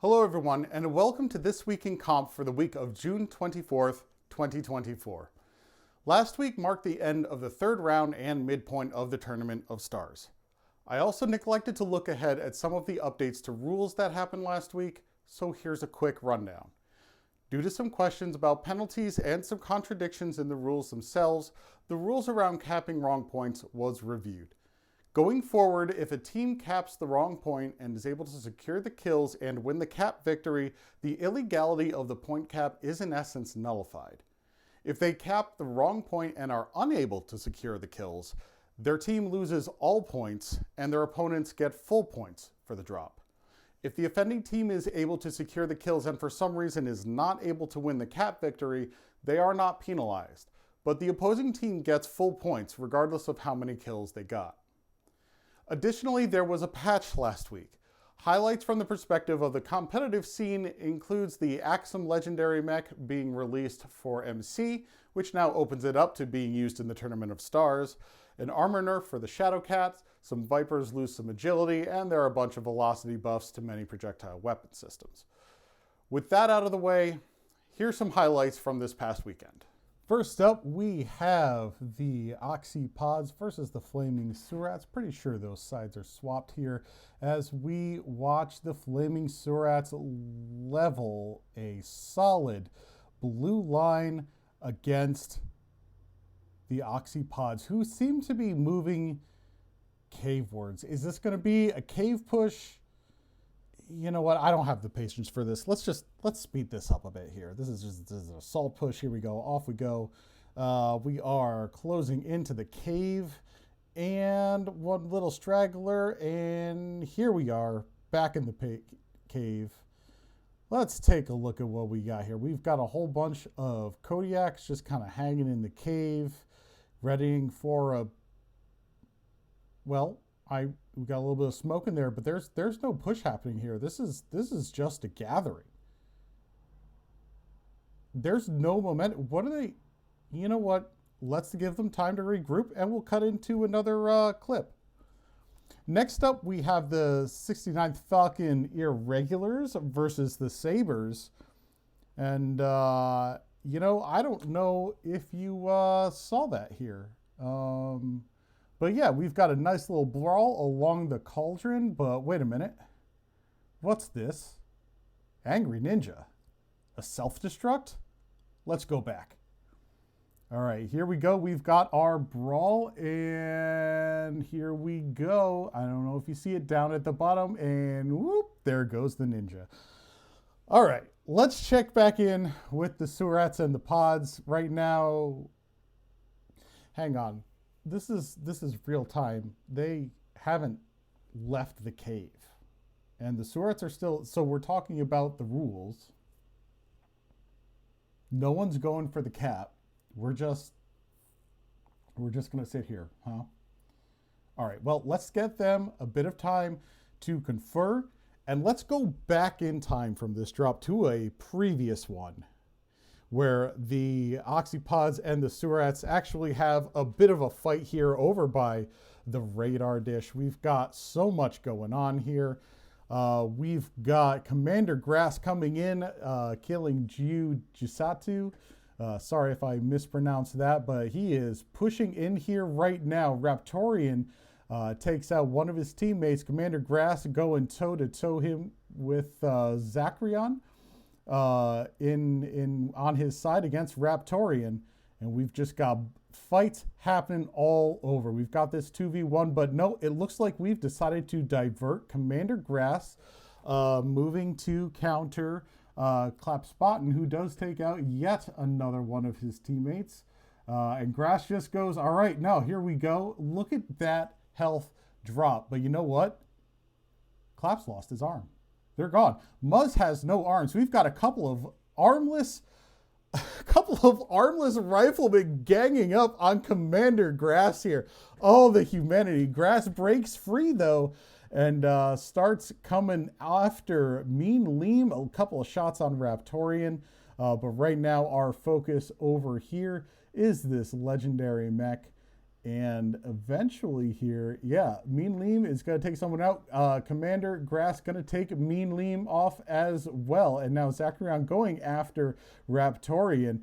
Hello everyone, and welcome to This Week in Comp for the week of June 24th, 2024. Last week marked the end of the third round and midpoint of the Tournament of Stars. I also neglected to look ahead at some of the updates to rules that happened last week, so here's a quick rundown. Due to some questions about penalties and some contradictions in the rules themselves, the rules around capping wrong points was reviewed. Going forward, if a team caps the wrong point and is able to secure the kills and win the cap victory, the illegality of the point cap is in essence nullified. If they cap the wrong point and are unable to secure the kills, their team loses all points and their opponents get full points for the drop. If the offending team is able to secure the kills and for some reason is not able to win the cap victory, they are not penalized, but the opposing team gets full points regardless of how many kills they got. Additionally, there was a patch last week. Highlights from the perspective of the competitive scene includes the Axum Legendary Mech being released for MC, which now opens it up to being used in the Tournament of Stars, an armor nerf for the Shadow Cat, some Vipers lose some agility, and there are a bunch of velocity buffs to many projectile weapon systems. With that out of the way, here's some highlights from this past weekend. First up, we have the Oxypods versus the Flaming Surats. Pretty sure those sides are swapped here as we watch the Flaming Surats level a solid blue line against the Oxypods, who seem to be moving cavewards. Is this going to be a cave push? You know what? I don't have the patience for this. Let's speed this up a bit here. This is an assault push. Here we go. Off we go. We are closing into the cave and one little straggler. And here we are back in the cave. Let's take a look at what we got here. We've got a whole bunch of Kodiaks just kind of hanging in the cave, readying for a, well, we got a little bit of smoke in there, but there's no push happening here. This is just a gathering. There's no momentum. What are they? You know what? Let's give them time to regroup, and we'll cut into another clip. Next up, we have the 69th Falcon Irregulars versus the Sabres, and you know, I don't know if you saw that here. But yeah, we've got a nice little brawl along the cauldron, but wait a minute. What's this? Angry Ninja. A self-destruct? Let's go back. All right, here we go. We've got our brawl, and here we go. I don't know if you see it down at the bottom, and whoop, there goes the ninja. All right, let's check back in with the Surats and the Pods right now. Hang on. This is real time. They haven't left the cave, and the Surats are still. So we're talking about the rules. No one's going for the cap. We're just gonna sit here, huh? All right. Well, let's get them a bit of time to confer, and let's go back in time from this drop to a previous one, where the Oxypods and the Surats actually have a bit of a fight here over by the radar dish. We've got so much going on here. We've got Commander Grass coming in, killing Jisatu. Sorry if I mispronounced that, but he is pushing in here right now. Raptorian takes out one of his teammates. Commander Grass going toe-to-toe him with Zacrion. On his side against Raptorian, and we've just got fights happening all over. We've got this 2v1, but no, it looks like we've decided to divert. Commander Grass moving to counter Clapspotten, who does take out yet another one of his teammates, and Grass just goes, all right, now here we go. Look at that health drop, but you know what? Claps lost his arm. They're gone. Muzz has no arms. We've got a couple of armless riflemen ganging up on Commander Grass here. Oh, the humanity. Grass breaks free though and starts coming after Mean Liam. A couple of shots on Raptorian. But right now our focus over here is this legendary mech. And eventually here, yeah, Mean Leem is going to take someone out. Commander Grass going to take Mean Leem off as well. And now Zacharyon going after Raptorian.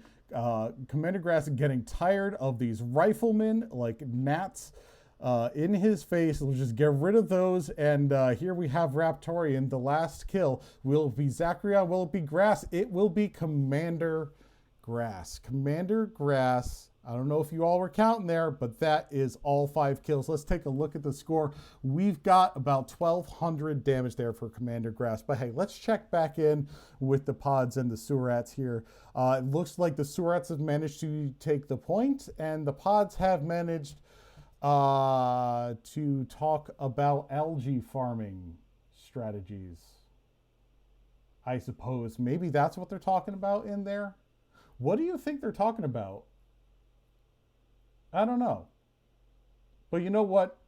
Commander Grass getting tired of these riflemen like gnats in his face. We'll just get rid of those. And here we have Raptorian. The last kill will be Zacharyon. Will it be Grass? It will be Commander Grass. Commander Grass. I don't know if you all were counting there, but that is all 5 kills. Let's take a look at the score. We've got about 1,200 damage there for Commander Grass. But hey, let's check back in with the pods and the Surats here. It looks like the Surats have managed to take the point, and the pods have managed to talk about algae farming strategies. I suppose maybe that's what they're talking about in there. What do you think they're talking about? I don't know. But you know what?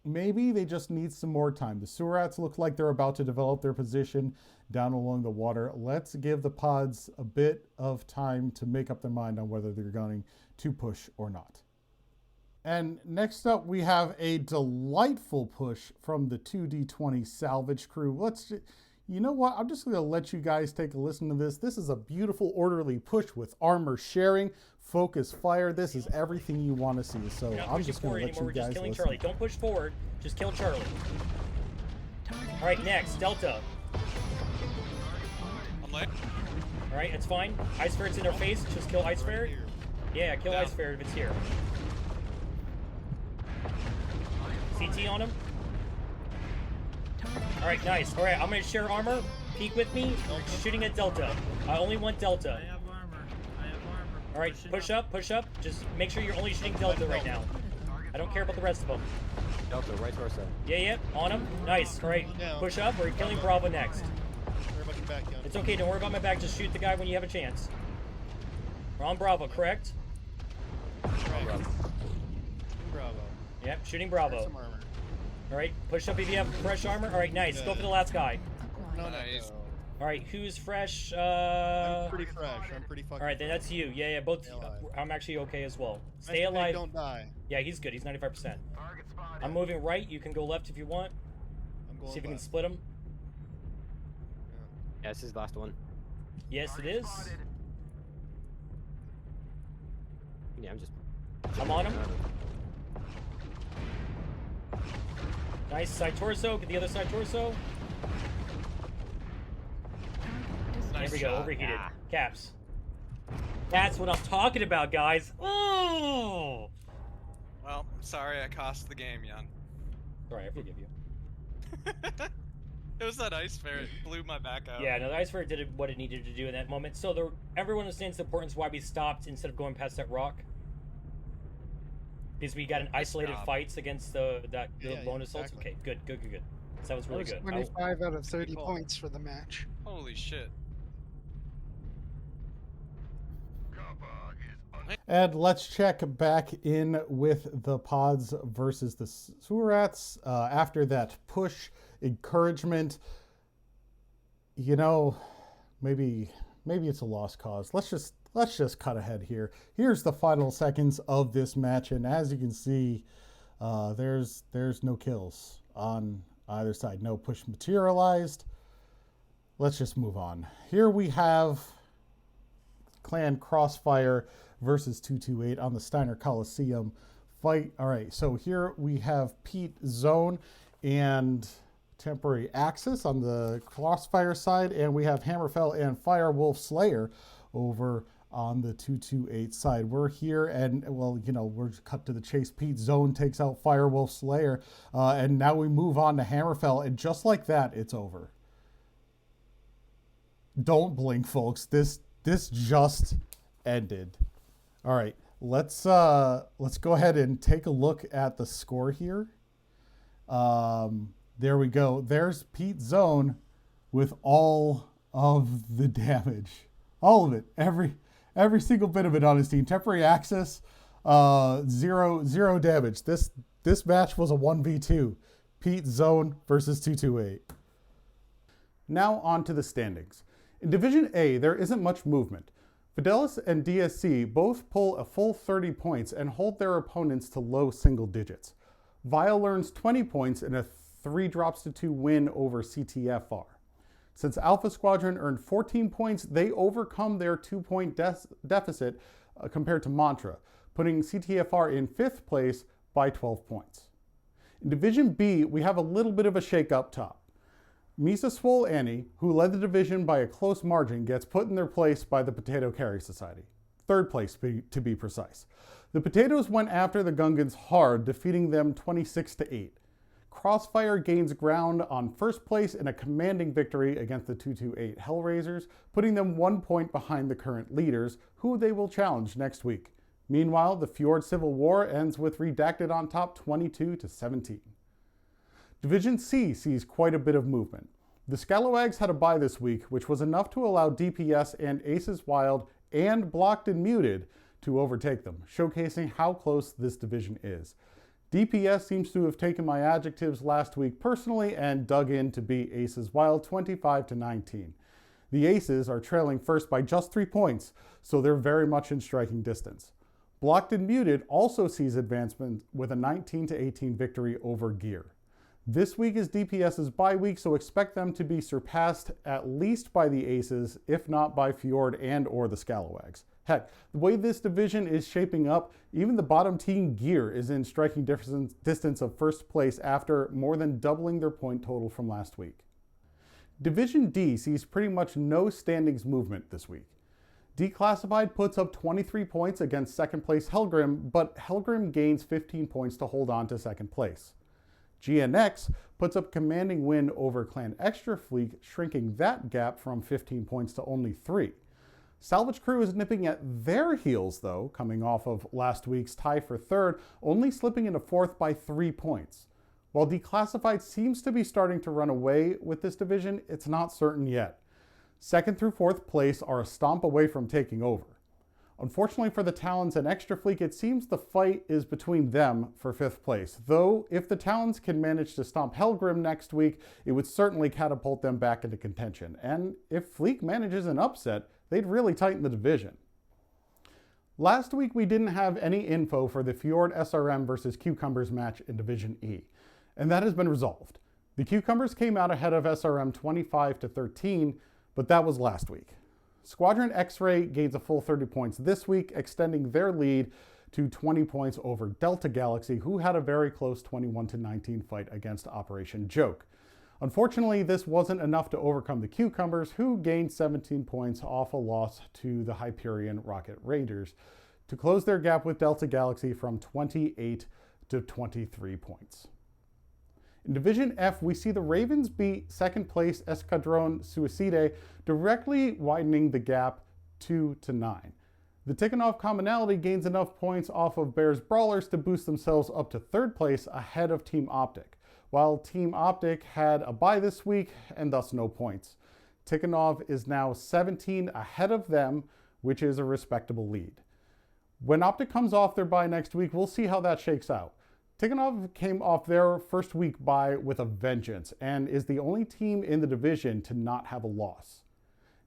Maybe they just need some more time. The Surats look like they're about to develop their position down along the water. Let's give the pods a bit of time to make up their mind on whether they're going to push or not. And next up, we have a delightful push from the 2D20 salvage crew. You know what? I'm just going to let you guys take a listen to this. This is a beautiful, orderly push with armor sharing, focus fire. This is everything you want to see. So I'm just going to let you guys just killing listen. Charlie. Don't push forward. Just kill Charlie. All right, next, Delta. I'm late. All right, it's fine. Ice Ferret's in their face. Just kill Ice Ferret. Yeah, kill Ice Ferret if it's here. CT on him. All right, nice. All right, I'm going to share armor. Peek with me. Shooting at Delta. I only want Delta. I have armor. All right, push up, push up. Just make sure you're only shooting Delta right now. I don't care about the rest of them. Delta, right torso. Yeah, on him. Nice. All right, push up. We're killing Bravo next. It's okay. Don't worry about my back. Just shoot the guy when you have a chance. We're on Bravo, correct? Bravo. Yep, shooting Bravo. All right, push up if you have fresh armor. All right, nice. Go for the last guy. Nice. All right, who's fresh? I'm pretty fresh. I'm pretty fucking. All right, then that's you. Yeah, both. I'm actually okay as well. Stay alive. Don't die. Yeah, he's good. He's 95%. I'm moving right. You can go left if you want. I'm going See if we can left. split him. Yeah, this is the last one. Yes, it is. Yeah, I'm on him. Nice side torso. Get the other side torso. Nice There we go. shot. Overheated. Ah. Caps. That's what I'm talking about, guys. Oh. Well, I'm sorry I cost the game, Jan. Sorry, I forgive you. It was that ice ferret blew my back out. Yeah, no, the Ice Ferret did what it needed to do in that moment. So everyone understands the importance why we stopped instead of going past that rock. Because we got an isolated fights against the lone assaults. Exactly. Okay, good. So that was really good. 25 out of 30 points for the match. Holy shit. And let's check back in with the pods versus the Surats. After that push, encouragement, you know, maybe it's a lost cause. Let's just cut ahead here. Here's the final seconds of this match, and as you can see, there's no kills on either side. No push materialized. Let's just move on. Here we have Clan Crossfire versus 228 on the Steiner Coliseum fight. All right, so here we have Pete Zone and Temporary Axis on the Crossfire side, and we have Hammerfell and Firewolf Slayer over on the 228 side. We're here, and well, you know, we're cut to the chase. Pete Zone takes out Firewolf Slayer, and now we move on to Hammerfell, and just like that, it's over. Don't blink, folks. This just ended. All right, let's go ahead and take a look at the score here. There we go. There's Pete Zone with all of the damage, all of it, every single bit of it on his team. Temporary Axis, zero damage. This match was a 1v2. Pete Zone versus 228. Now on to the standings. In Division A, there isn't much movement. Fidelis and DSC both pull a full 30 points and hold their opponents to low single digits. Vile earns 20 points in a 3 drops to 2 win over CTFR. Since Alpha Squadron earned 14 points, they overcome their 2-point deficit compared to Mantra, putting CTFR in 5th place by 12 points. In Division B, we have a little bit of a shake up top. Misa Swole Annie, who led the division by a close margin, gets put in their place by the Potato Carry Society. 3rd place, to be precise. The Potatoes went after the Gungans hard, defeating them 26-8. Crossfire gains ground on 1st place in a commanding victory against the 228 Hellraisers, putting them 1 point behind the current leaders, who they will challenge next week. Meanwhile, the Fjord Civil War ends with Redacted on top 22-17. Division C sees quite a bit of movement. The Scalawags had a bye this week, which was enough to allow DPS and Aces Wild and Blocked and Muted to overtake them, showcasing how close this division is. DPS seems to have taken my adjectives last week personally and dug in to beat Aces Wild 25-19. The Aces are trailing first by just 3 points, so they're very much in striking distance. Blocked and Muted also sees advancement with a 19-18 victory over Gear. This week is DPS's bye week, so expect them to be surpassed at least by the Aces, if not by Fjord and or the Scalawags. Heck, the way this division is shaping up, even the bottom team Gear is in striking distance of 1st place after more than doubling their point total from last week. Division D sees pretty much no standings movement this week. Declassified puts up 23 points against 2nd place Helgrim, but Helgrim gains 15 points to hold on to 2nd place. GNX puts up a commanding win over Clan Extra Fleet, shrinking that gap from 15 points to only 3. Salvage Crew is nipping at their heels, though, coming off of last week's tie for 3rd, only slipping into 4th by 3 points. While Declassified seems to be starting to run away with this division, it's not certain yet. 2nd through 4th place are a stomp away from taking over. Unfortunately for the Talons and Extra Fleet, it seems the fight is between them for 5th place, though if the Talons can manage to stomp Helgrim next week, it would certainly catapult them back into contention, and if Fleet manages an upset, they'd really tighten the division. Last week, we didn't have any info for the Fjord SRM versus Cucumbers match in Division E, and that has been resolved. The Cucumbers came out ahead of SRM 25-13, but that was last week. Squadron X-Ray gains a full 30 points this week, extending their lead to 20 points over Delta Galaxy, who had a very close 21-19 fight against Operation Joke. Unfortunately, this wasn't enough to overcome the Cucumbers, who gained 17 points off a loss to the Hyperion Rocket Raiders to close their gap with Delta Galaxy from 28 to 23 points. In Division F, we see the Ravens beat 2nd place Escadron Suicide, directly widening the gap 2-9. The Tikhonov Commonality gains enough points off of Bears Brawlers to boost themselves up to 3rd place ahead of Team Optic, while Team Optic had a bye this week and thus no points. Tikhonov is now 17 ahead of them, which is a respectable lead. When Optic comes off their bye next week, we'll see how that shakes out. Tikhonov came off their 1st week bye with a vengeance and is the only team in the division to not have a loss.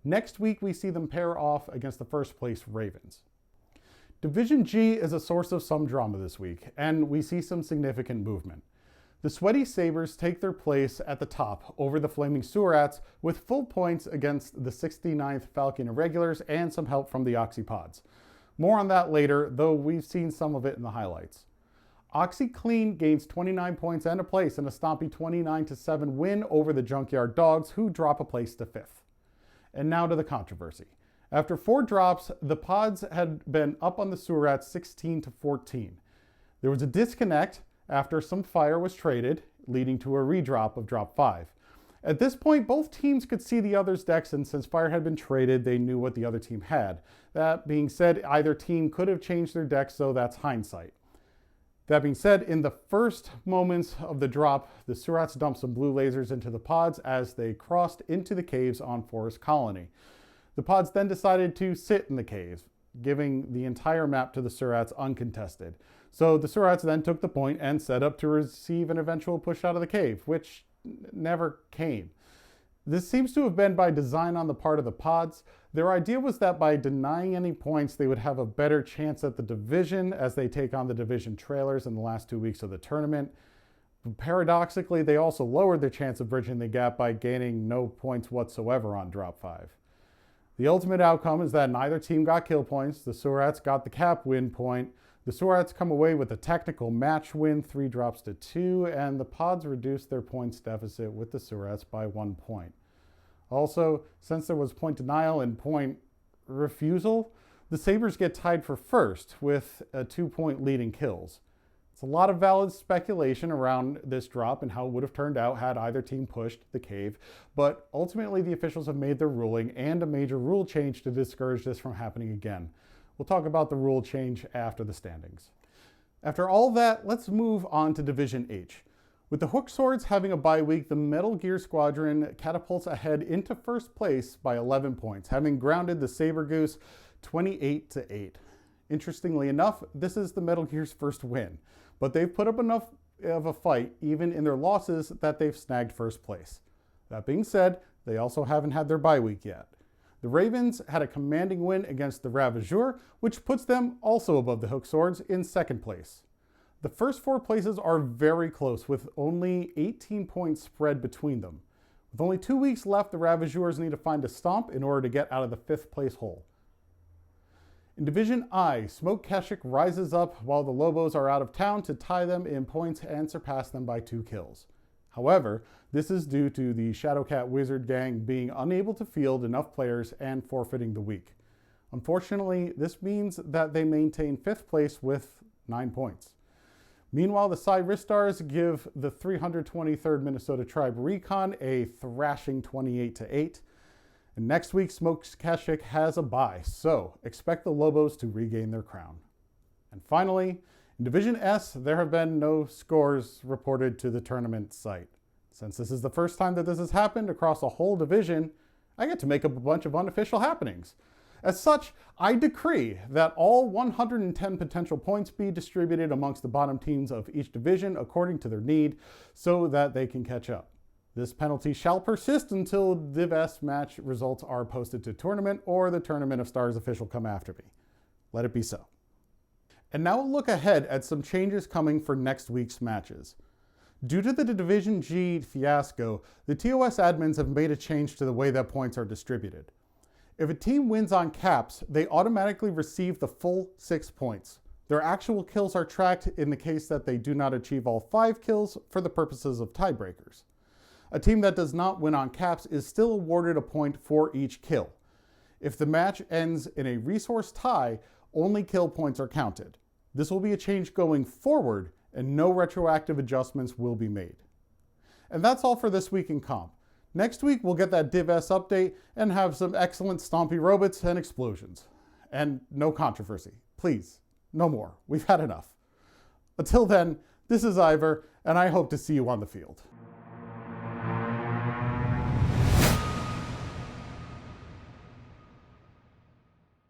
Next week, we see them pair off against the 1st place Ravens. Division G is a source of some drama this week, and we see some significant movement. The Sweaty Sabres take their place at the top over the Flaming Surats with full points against the 69th Falcon Irregulars and some help from the Oxypods. More on that later, though we've seen some of it in the highlights. OxyClean gains 29 points and a place in a stompy 29-7 win over the Junkyard Dogs, who drop a place to 5th. And now to the controversy. After 4 drops, the Pods had been up on the Surats 16-14. There was a disconnect after some fire was traded, leading to a redrop of drop 5. At this point, both teams could see the other's decks, and since fire had been traded, they knew what the other team had. That being said, either team could have changed their decks, so that's hindsight. That being said, in the first moments of the drop, the Surats dumped some blue lasers into the Pods as they crossed into the caves on Forest Colony. The Pods then decided to sit in the caves, giving the entire map to the Surats uncontested. So the Surats then took the point and set up to receive an eventual push out of the cave, which never came. This seems to have been by design on the part of the pods. Their idea was that by denying any points, they would have a better chance at the division as they take on the division trailers in the last 2 weeks of the tournament. Paradoxically, they also lowered their chance of bridging the gap by gaining no points whatsoever on drop 5. The ultimate outcome is that neither team got kill points. The Surats got the cap win point. The Surats come away with a technical match win, 3 drops to 2, and the pods reduced their points deficit with the Surats by 1 point. Also, since there was point denial and point refusal, the Sabres get tied for first with a 2-point lead in kills. It's a lot of valid speculation around this drop and how it would have turned out had either team pushed the cave, but ultimately the officials have made their ruling and a major rule change to discourage this from happening again. We'll talk about the rule change after the standings. After all that, let's move on to Division H. With the Hook Swords having a bye week, the Metal Gear Squadron catapults ahead into first place by 11 points, having grounded the Saber Goose 28-8. Interestingly enough, this is the Metal Gear's first win, but they've put up enough of a fight, even in their losses, that they've snagged first place. That being said, they also haven't had their bye week yet. The Ravens had a commanding win against the Ravageur, which puts them also above the Hook Swords in second place. The first 4 places are very close, with only 18 points spread between them. With only 2 weeks left, the Ravageurs need to find a stomp in order to get out of the 5th place hole. In Division I, Smoke Keshik rises up while the Lobos are out of town to tie them in points and surpass them by 2 kills. However, this is due to the Shadowcat Wizard gang being unable to field enough players and forfeiting the week. Unfortunately, this means that they maintain 5th place with 9 points. Meanwhile, the Cy Ristars give the 323rd Minnesota Tribe Recon a thrashing 28-8. And next week, Smoke Keshik has a bye, so expect the Lobos to regain their crown. And finally, in Division S, there have been no scores reported to the tournament site. Since this is the first time that this has happened across a whole division, I get to make up a bunch of unofficial happenings. As such, I decree that all 110 potential points be distributed amongst the bottom teams of each division according to their need so that they can catch up. This penalty shall persist until Div S match results are posted to tournament or the Tournament of Stars official come after me. Let it be so. And now we'll look ahead at some changes coming for next week's matches. Due to the Division G fiasco, the TOS admins have made a change to the way that points are distributed. If a team wins on caps, they automatically receive the full 6 points. Their actual kills are tracked in the case that they do not achieve all 5 kills for the purposes of tiebreakers. A team that does not win on caps is still awarded a point for each kill. If the match ends in a resource tie, only kill points are counted. This will be a change going forward, and no retroactive adjustments will be made. And that's all for this week in comp. Next week, we'll get that Div S update and have some excellent stompy robots and explosions. And no controversy. Please, no more. We've had enough. Until then, this is Ivor, and I hope to see you on the field.